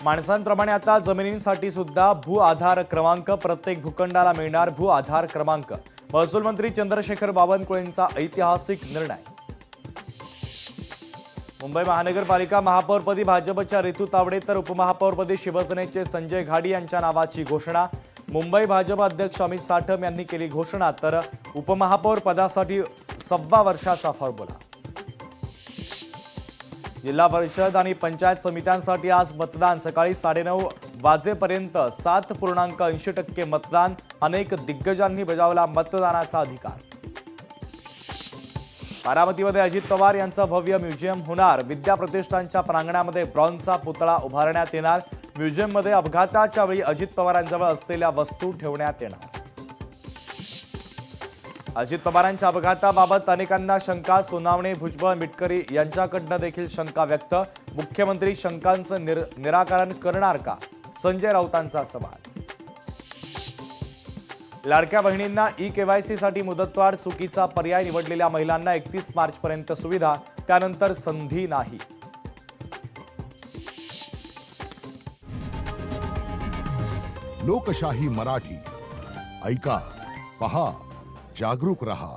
माणसांप्रमाणे आता जमिनींसाठी सुद्धा भू आधार क्रमांक, प्रत्येक भूखंडाला मिळणार भू आधार क्रमांक। महसूल मंत्री चंद्रशेखर बावनकुळेंचा ऐतिहासिक निर्णय। मुंबई महानगरपालिका महापौरपदी भाजपच्या रितू तावडे तर उपमहापौरपदी शिवसेनेचे संजय घाडी यांच्या नावाची घोषणा। मुंबई भाजप अध्यक्ष अमित साठम यांनी केली घोषणा, तर उपमहापौर पदासाठी 6 वर्षाचा फॉर्म्युला। जिल्हा परिषद आणि पंचायत समित्यांसाठी आज मतदान। सकाळी 9:30 वाजेपर्यंत 7.80% मतदान। अनेक दिग्गजांनी बजावला मतदानाचा अधिकार। बारामतीमध्ये अजित पवार यांचा भव्य म्युझियम होणार। विद्या प्रतिष्ठानच्या प्रांगणामध्ये ब्रॉन्झचा पुतळा उभारण्यात येणार। म्युझियममध्ये अपघाताच्या वेळी अजित पवारांजवळ असलेल्या वस्तू ठेवण्यात येणार। अजित पवारांच्या अपघाताबाबत अनेकांना शंका। सोनावणे, भुजबळ, मिटकरी यांच्याकडनं देखील शंका व्यक्त। मुख्यमंत्री शंकांचं निराकरण करणार का? संजय राऊतांचा सवाल। लाडक्या बहिणींना ई-केवायसीसाठी मुदतवाढ, चुकीचा पर्याय निवडलेल्या महिलांना 31 मार्चपर्यंत सुविधा, त्यानंतर संधी नाही। लोकशाही मराठी ऐका, पहा, जागरूक रहा।